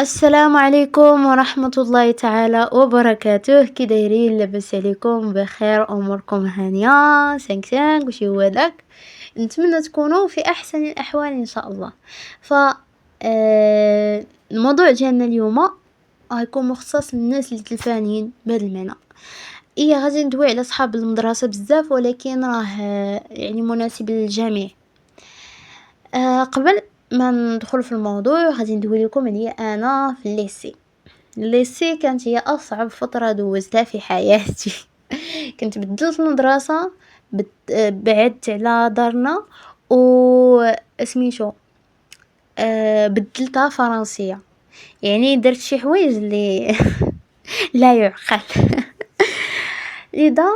السلام عليكم ورحمة الله تعالى وبركاته. كي دايرين؟ لاباس عليكم؟ بخير؟ اموركم هانية؟ سانك وشي هو داك. نتمنى تكونوا في احسن الاحوال ان شاء الله. ف الموضوع ديالنا اليوم غيكون مختص للناس اللي تلفانين بهذا المعنى. غادي ندوي على صحاب المدرسة بزاف، ولكن راه يعني مناسب للجميع. قبل ما ندخل في الموضوع غادي ندوي لكم عليا انا في الليسي كانت هي اصعب فتره دوزتها في حياتي. كنت بدلت المدرسه، بعدت على دارنا و سميتو بدلتها فرنسيه. يعني درت شي حوايج اللي لا يعقل. لذا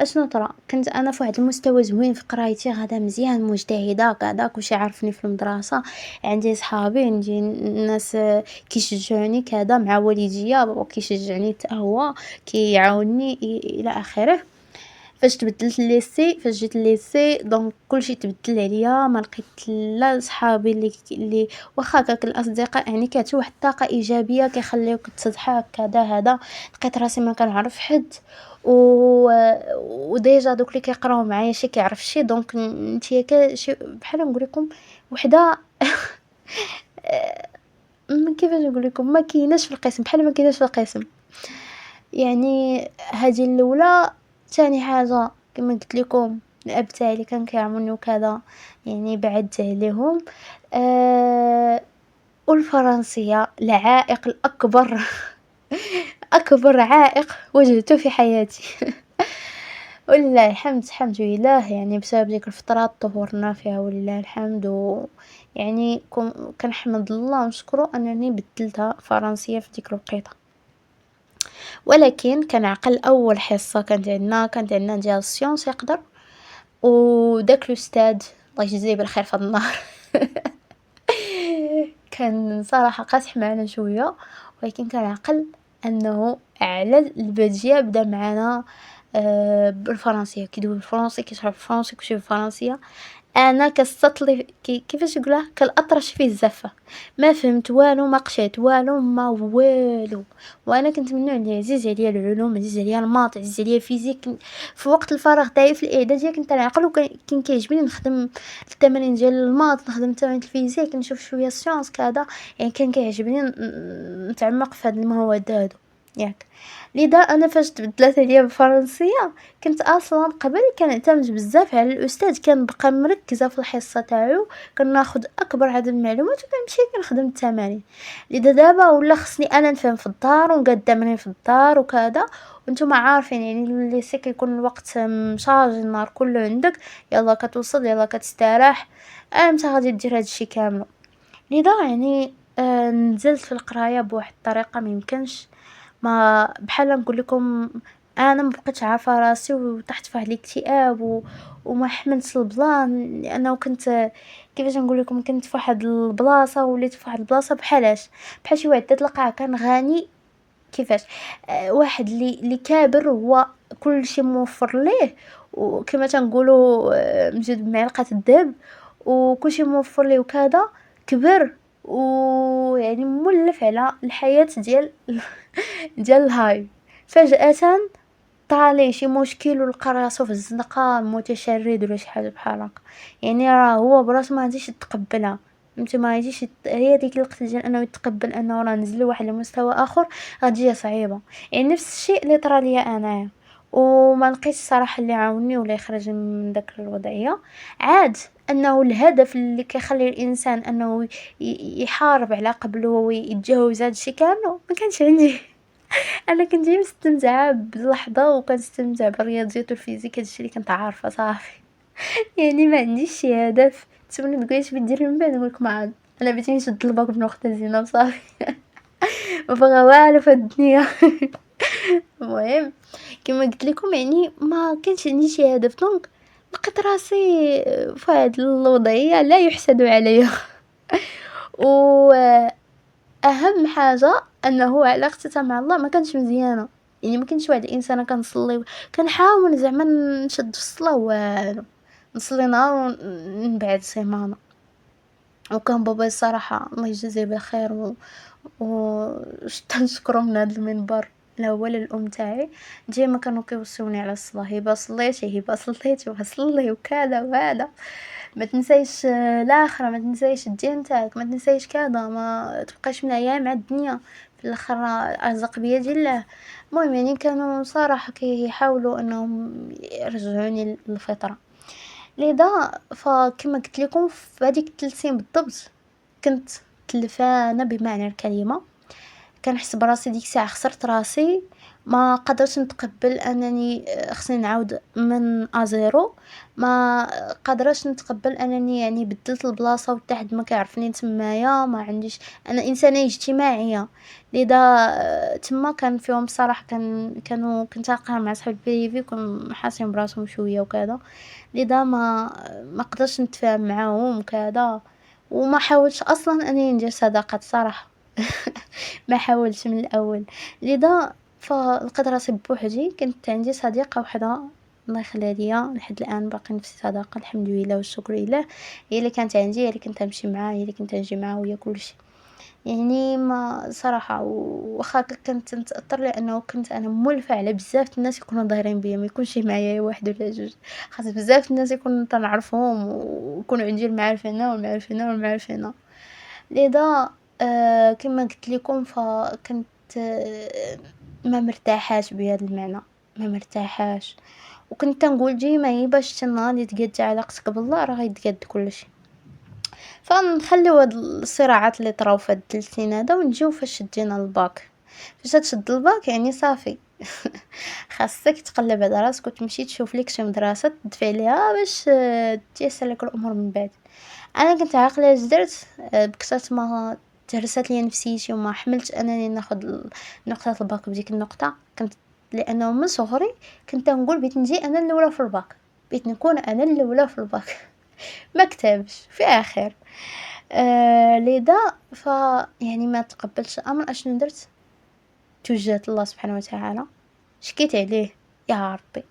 اشنو طرا، كنت انا في واحد المستوى زوين في قرايتي، غادا مزيان، مجتهده كاع كلشي عارفني في المدرسه، عندي صحابي، عندي ناس كيشجعوني كذا، مع والديا بابا كيشجعني حتى هو كيعاونني الى اخره. فاش جيت الليسي دونك كلشي تبدل عليا، ما لقيت لا صحابي اللي واخا هكاك الاصدقاء، يعني كانت واحد الطاقه ايجابيه كيخليوك تضحك كذا هذا. لقيت راسي ما كنعرف حد و وديجا دوك اللي كيقراو معايا شي كيعرف شي، دونك نتيا شي بحال نقول لكم وحده. كيفاش نقول لكم، ما كايناش في القسم، بحال ما كايناش في القسم. يعني هذه الاولى. ثاني حاجه كما قلت لكم، الاب تاعي كان كيعاوني وكذا، يعني بعدت عليهم. والفرنسيه العائق الاكبر. اكبر عائق واجهته في حياتي. ولله الحمد لله، يعني بسبب ديك الفترات طورنا فيها ولله الحمد. يعني كنحمد الله ونشكره انني بدلتها فرنسيه في ديك الوقيته. ولكن كنعقل اول حصه كانت عندنا ديال السيونس يقدر، وداك الاستاذ الله يجزيه بالخير في هذا النهار. كان صراحه قاسح معنا شويه، ولكن كنعقل انه على البدايه بدا معنا بالفرنسيه، كيدوي بالفرنسي، كيشرح بالفرنسي، كلشي بالفرنسيه. انا كستطلي كيفاش نقولها، كالاطرش فيه الزفه، ما فهمت والو، ما قشيت والو، ما والو. وانا كنت من النوع اللي عزيز عليا العلوم، عزيز عليا الماط، عزيز عليا الفيزيك. في وقت الفراغ تاعي في الاعداديه كنت نعقل، وكان كيعجبني نخدم التمارين ديال الماط، نخدم تمارين الفيزيك، نشوف شويه سيونس كذا. يعني كان كيعجبني نتعمق في هاد المواد هادو ياك. لذا انا فاش تبدلت عليا بالفرنسيه، كنت اصلا قبل كنعتمد بزاف على الاستاذ، كان بقى مركزه في الحصه تاعو، كناخذ اكبر عدد من المعلومات وكنمشي كنخدم التمارين. لذا دابا ولا خصني انا نفهم في الدار ونقاد التمارين في الدار وكذا. وانتم عارفين يعني اللي كيكون الوقت مشارج، النهار كله عندك، يلا كتوصل يلا كتستراح، امتى غادي دير هادشي كامل؟ لذا يعني نزلت في القرايه بواحد الطريقه ما يمكنش، ما بحال نقول لكم، انا ما بقيتش عارفه راسي وطحت في واحد الاكتئاب وما حملتش البلان، لانه كنت كيفاش نقول لكم، كنت في واحد البلاصه وليت في واحد البلاصه بحال شي واحد تلقاه كان غني. كيفاش واحد اللي كابر، هو كل شيء موفر ليه، وكما تنقولوا مجد بمعلقه الذهب، وكل شيء موفر ليه وكذا. كبر ويعني مولف على الحياه ديال الهاي. فجأة طالع شي مشكل ولقى راسو في الزنقة، متشرد ولا شي حاجة بحال هكا. يعني راه هو براسو ما غاديش يتقبلها، انت ما غاديش هي ديك الوقت ديال انه يتقبل انه راه نزل لواحد المستوى اخر، غتجي صعيبه. يعني نفس الشيء اللي طرا ليا انايا، وما لقيتش الصراحه اللي عاوني ولا يخرج من داك الوضعيه. عاد انه الهدف اللي كيخلي الانسان انه يحارب على قبله ويتجاوز هذا الشيء كامل ما كانش عندي. انا كنت غير مستمتعه باللحظه، وكنستمتع بالرياضيات والفيزيك، هادشي اللي كنت عارفه صافي. يعني ما عنديش شي هدف. تسولني تقولي اش بديري من بعد، نقولك ما عاد، انا بغيت نشد الباك بن اختي زينب صافي. ما بغا والو في الدنيا. المهم كما قلت لكم، يعني ما كانش عندي شي هدف، دونك لقيت راسي في هاد الوضعيه لا يحسد عليا. و اهم حاجه انه علاقتي مع الله ما كانش مزيانه. يعني ما كنتش واحد الانسانه كنصلي، كنحاول زعما نشد في الصلاه، والو نصلي نهار ونبعد سيمانه. وكان بابا الصراحه الله يجزيه بالخير تنشكرو من هذا المنبر الهو للأم تاعي، ديما كانوا كيوصيوني على الصلاة، هبة صليتي، هبة صليتي وصلي وكذا وهذا، ما تنسايش الآخرة، ما تنسايش الدين تاعك، ما تنسايش كذا، ما تبقاش منعيا مع الدنيا، في الآخر الرزق بيد الله. المهم يعني كانوا صراحة كيحاولوا أنهم يرجعوني للفطرة، لذا فكما قلت لكم في هذيك 3 سنين بالضبط كنت تلفانة بمعنى الكلمة، كنحس براسي ديك الساعة خسرت راسي، ما قدرتش نتقبل انني خصني نعاود من ازيرو، ما قدرتش نتقبل انني يعني بدلت البلاصه وحتى حد ما كيعرفني تمايا، ما عنديش، انا انسانه اجتماعيه، لذا تما كان فيهم الصراحه كنت واقعه مع صحاب البريفي كانوا حاسين براسهم شويه وكذا، لذا ما قدرتش نتفاهم معاهم وكذا، وما حاولتش اصلا اني ندير صداقات صراحه. ما حاولتش من الاول، لذا فلقيت راسي بوحدي. كانت عندي صديقه وحده الله يخليها ليا لحد الان باقي نفس الصداقه الحمد لله والشكر لله، هي اللي كانت عندي، هي اللي كنت نمشي معاها، هي اللي كنت نجي معاها، وهي كلشي يعني ما صراحه. واخا كنت نتاثر لانه كنت انا مولفه على بزاف الناس يكونوا ظاهرين بيا، ما يكونش معايا واحد ولا جوج، خاص بزاف الناس يكونوا تنعرفهم ويكونوا عندي المعارف هنا والمعارف هنا والمعارف هنا، لذا كما قلت لكم فكنت ما مرتاحاش بهذا المعنى، ما مرتاحاش، وكنت نقول ديما هي باش النهار اللي تقاد علاقتك بالله راه يتقاد كلشي. فنخليو هاد الصراعات اللي طراو في هاد 3 سنين هذا ونجيو فاش شدينا الباك. فاش تشد الباك يعني صافي خاصك تقلب على راسك وتمشي تشوف لك شي مدرسه تدفع ليها باش تيسر لك الامور من بعد. انا كنت عاقله اش درت، بكثرة ما تهرست ليا نفسيتي وما حملت انني ناخذ نقطه الباك بديك النقطه، كنت لانه من صغري كنت نقول بغيت نجي انا الاولى في الباك، بغيت نكون انا الاولى في الباك. ما كتبش في اخر لذا يعني ما تقبلتش الامر. اشنو درت؟ توجهت الله سبحانه وتعالى، شكيت عليه، يا ربي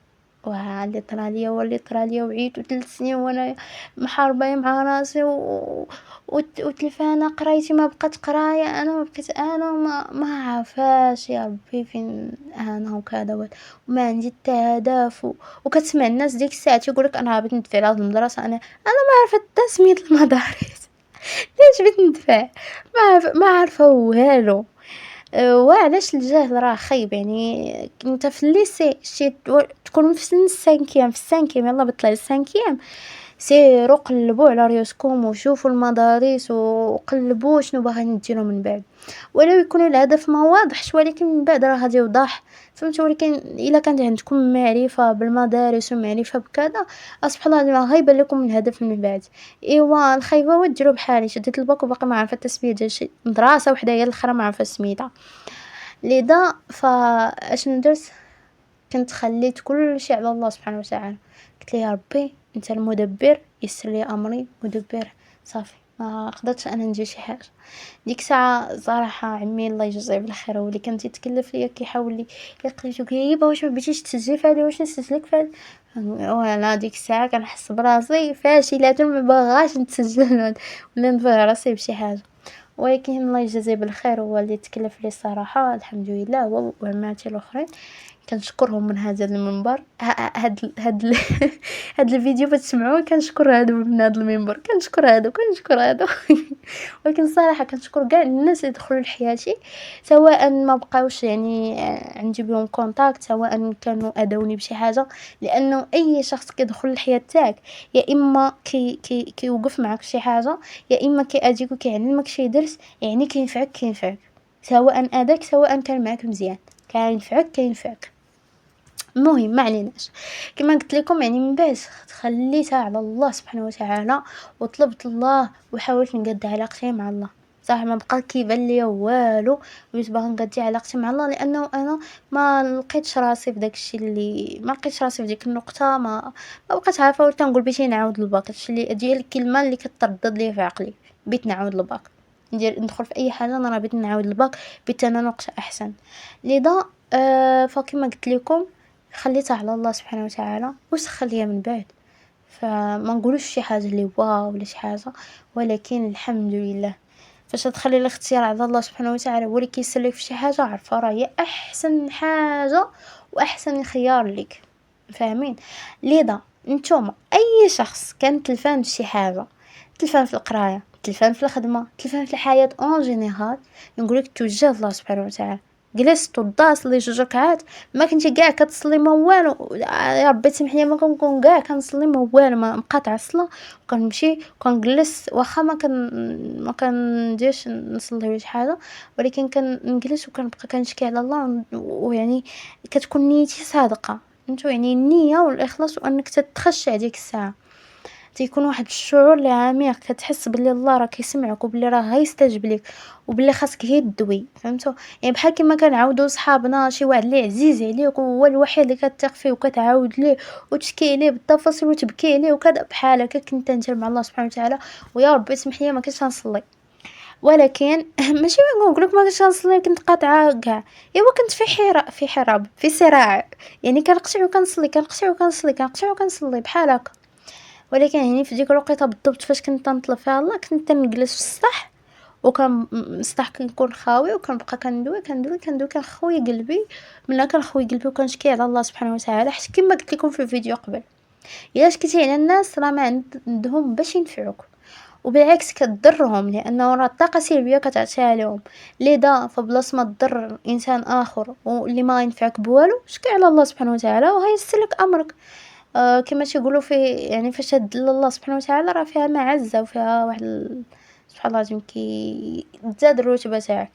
اللي طرا ليا هو اللي طرا ليا، وعيت 3 سنين وانا محاربه مع راسي وتلفانه قرايتي ما بقات قرايه، انا ما بقيت انا ما عارفاش يا ربي فين انا وكذا، وما عندي حتى هدف وكتسمع الناس ديك الساعه يقولك انا بغيت ندفع لهاد المدرسه، انا ما عارفه حتى سميت المدارس. ليش بغيت ندفع؟ ما عارفه والو. وعلاش الجهل راه خايب، يعني انت في الليسي شي تكون في سن السانكيام، في السانكيام يلا بطلع السانكيام، سيروا قلبوا على ريوسكم وشوفوا المدارس وقلبوا شنو باغيين ديروا من بعد، ولو يكون الهدف ما واضحش ولكن من بعد راه غادي يوضح، فهمت. ولكن الا كانت عندكم معرفه بالمدارس ومعرفه بكذا سبحان الله ما غايبان لكم الهدف من بعد. ايوا الخايبه وديروا بحالي، شديت الباك وباقي ما عارفه التسميه ديال شي مدرسه وحده هي الاخرى ما عارفه سميتها، لذا اشنو درت؟ كنت خليت كل شيء على الله سبحانه وتعالى، قلت لي يا ربي انت المدبر، يسر لي امري مدبر، صافي ما قدرتش انا ندير شي حاجه. ديك الساعه صراحه عمي الله يجزيه بالخير هو اللي كان تيتكلف ليا كيحاول لي يقلب كيبا واش ما بغيتيش تسجلي فهادي، واش نسجلك فهادي، وانا ديك الساعه كنحس براسي فاشله ما باغاش نتسجل ولا نفرح راسي بشي حاجه. ولكن الله يجزيه بالخير هو اللي تكلف لي الصراحه الحمد لله، هو وعماتي الاخرين كنشكرهم من هذا المنبر. هاد الفيديو بتسمعوه كنشكر هادو من هذا المنبر، كنشكر هادو. ولكن الصراحه كنشكر كاع الناس اللي دخلوا لحياتي، سواء ما بقاوش يعني عندي بهم كونتاكت، سواء كانوا ادوني بشي حاجه، لانه اي شخص كيدخل للحياه تاعك يا اما كيوقف معك شي حاجه، يا اما كيأذيك وكيعلمك شي درس، يعني كينفعك سواء اذاك سواء كان معك مزيان، كينفعك. المهم ما عليناش، كما قلت لكم يعني من بعد خليتها على الله سبحانه وتعالى وطلبت الله وحاولت نقد علاقتي مع الله. صح ما بقى كيبان ليا والو، بغيت باغا نقد علاقتي مع الله لانه انا ما لقيتش راسي في داكشي اللي ما لقيتش راسي في ديك النقطه، ما بقيت عارفه، ولت نقول بغيت نعاود الباك، هادشي اللي ديال الكلمه اللي كتردد لي في عقلي، بغيت نعاود الباك، ندخل في اي حاجه انا بغيت نعاود الباك، بغيت انا نقطه احسن. لذا فكما قلت لكم خليتها على الله سبحانه وتعالى واش خليها من بعد، فما نقولوش شي حاجه اللي واو ولا شي حاجه، ولكن الحمد لله فاش تخلي الاختيار على الله سبحانه وتعالى هو اللي كيسر لك في شي حاجه، عرفها راه هي احسن حاجه واحسن خيار ليك، فاهمين؟ لذا نتوما اي شخص كان تلفان في شي حاجه، تلفان في القرايه، تلفان في الخدمه، تلفان في الحياه اون جينيرال، نقولك توجه الله سبحانه وتعالى، جلست وضع صلي 2 ركعات، ما كنتي كاع كتصلي ما والو، يا ربي سمح لي ما كنكون كاع كنصلي ما والو، ما مقاطعه الصلاه، وكنمشي وكنجلس واخا ما كنديرش نصلي ولا شي حاجه، ولكن كنجلس وكنبقى كنشكي على الله، ويعني كتكون نيتي صادقه، فهمتوا؟ يعني النيه والاخلاص وانك تتخشع ديك الساعه، تيكون واحد الشعور اللي عميق، كتحس بلي الله راه كيسمعك وبلي راه غيستجيب ليك وبلي خاصك غير تدوي، فهمتوا؟ يعني بحال كيما كنعاودوا صحابنا شي واحد اللي عزيز عليك وهو الوحيد اللي كتثق فيه وكتعاود ليه وتشكي ليه بالتفاصيل وتبكي ليه وكذا، بحال هكا كنت ندير مع الله سبحانه وتعالى. ويا ربي سمح لي ما كنتش غنصلي، ولكن ماشي نقولك ما كنتش غنصلي، كنت قاطعه كاع، ايوا كنت في حراب في صراع، يعني كنقطع وكنصلي كنقطع وكنصلي كنقطع وكنصلي بحال هكا. ولكن يعني في ديك الوقيته بالضبط فاش كنت نطلب فيها الله، كنت نجلس في السطح وكان السطح كنكون خاوي وكنبقى كندوي كنخوي قلبي، ملي كنخوي قلبي وكنشكي على الله سبحانه وتعالى، حيت كما قلت لكم في الفيديو قبل، الا شكيتي على الناس راه ما عندهم باش ينفعوك، وبالعكس كتضرهم، لانه راه الطاقه السلبيه كتعطيها عليهم، لذا فبلاص ما تضر انسان اخر واللي ما ينفعك بوالو، شكي على الله سبحانه وتعالى وهيسر لك امرك. كما تيقولوا في يعني فاش تدل الله سبحانه وتعالى راه فيها معزه وفيها واحد سبحان الله العظيم تزاد الرتبه تاعك.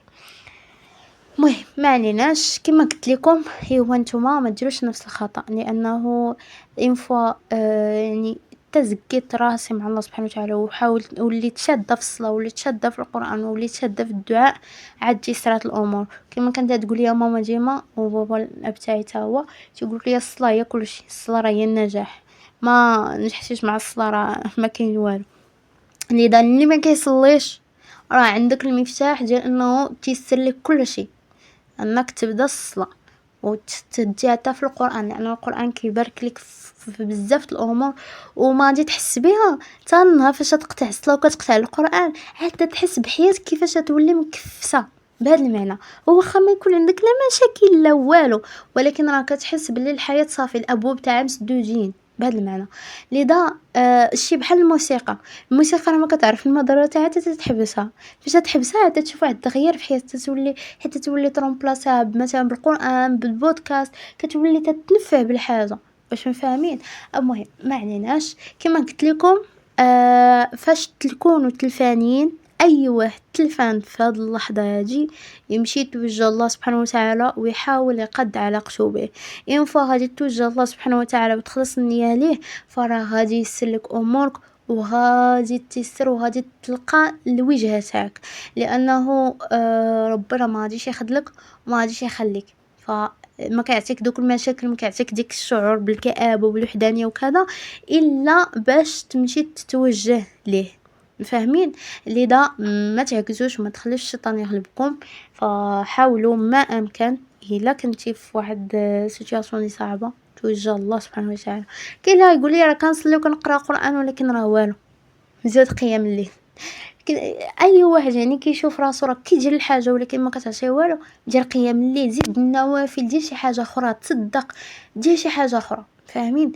المهم ما عليناش، كما قلت لكم هو نتوما ما ديروش نفس الخطا، لانه اون فوا يعني تزكيت راسي مع الله سبحانه وتعالى وحاولت وليت شاده في الصلاه وليت شاده في القران وليت شاده في الدعاء، عاد تيسرات الامور. كما كانت تقول لي ماما ديما وبابا الاب تاعي حتى هو تيقول لي الصلاه هي كلشي، الصلاه راه هي النجاح، ما نجحتيش مع الصلاه راه ما كاين والو. لذا اللي ما كيصليش راه عندك المفتاح ديال انه تيسر لك كل شيء، انك تبدا الصلاه وتديها حتى في القران، لان القران كيبارك لك في بزاف الامور وما غادي تحس بها حتى النهار فاش تقطع الصلاه وكتقطع القران، عاد تحس بحياتك كيفاش تولي مكفسه بهذا المعنى. هو واخا ما يكون عندك لا مشاكل لا والو، ولكن راه كتحس بلي الحياه صافي الابواب تاعها مسدودين بهذا المعنى. لذا الشيء بحال الموسيقى راه ما كتعرف المضره تاعها حتى تحبسها، فاش تحبسها حتى تشوف واحد التغيير في حياتك، تولي حتى تولي ترومبلاسيها مثلا بالقران بالبودكاست، كتولي تتنفع بالحاجه، واش فاهمين؟ المهم ما عليناش، كما قلت لكم فاش تكونوا تلفانين، اي واحد تلفان في هذه اللحظه هذه يمشي يتوجه الله سبحانه وتعالى ويحاول يقد علاقته به، ان فوا غادي توجه الله سبحانه وتعالى وتخلص النيه ليه، فراه غادي يسر لك امورك وغادي تيسر وغادي تلقى الوجهه تاعك، لانه ربنا ما غاديش يخذلك وما غاديش يخليك، ما كيعطيك دوك المشاكل، ما كيعطيك ديك الشعور بالكآبه والوحدانيه وكذا الا باش تمشي تتوجه ليه، فاهمين؟ لذا ما تعكسوش وما تخليش الشيطان يغلبكم، فحاولوا ما امكن الا كنتي في واحد سيتوياسيون صعبه توجه الله سبحانه وتعالى. كاين اللي يقول لي راه كنصلي وكنقرا قران ولكن راه والو، زاد قيام الليل، اي واحد يعني كيشوف راسو راه كيدير الحاجه ولكن ما كتعطيه والو، دير قيام الليل، زيد النوافل، دير شي حاجه اخرى، تصدق، دير شي حاجه اخرى، فاهمين؟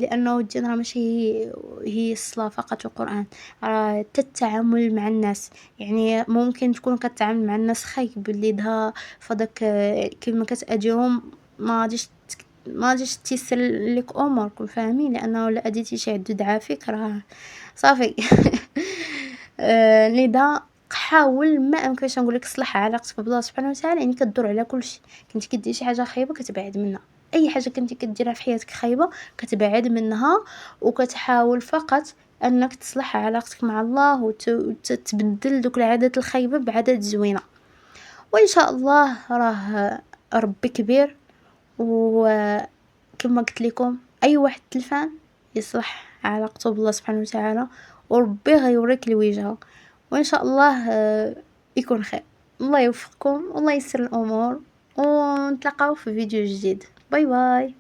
لانه الدين راه ماشي هي الصلاه فقط والقران، راه حتى التعامل مع الناس، يعني ممكن تكون كتعامل مع الناس خايب اللي دها فداك كيما كتاديهم ما غاديش تيسر لك اموركم، فاهمين؟ لانه لا اديتي شي عدو دعا فيك راه صافي. لذا حاول ما امكنش نقول لك صلح علاقتك بالله سبحانه وتعالى، يعني كدور على كل شيء، كنتي كدير شي حاجه خايبه كتبعد منها، اي حاجه كنتي كديرها في حياتك خايبه كتبعد منها وكتحاول فقط انك تصلح علاقتك مع الله وتتبدل دوك العادات الخايبه بعادات زوينه، وان شاء الله راه ربي كبير. وكما قلت لكم اي واحد تلفان يصلح علاقته بالله سبحانه وتعالى وربي غيوريك الوجهه، وان شاء الله يكون خير. الله يوفقكم والله يسر الامور، ونتلاقاو في فيديو جديد. باي باي.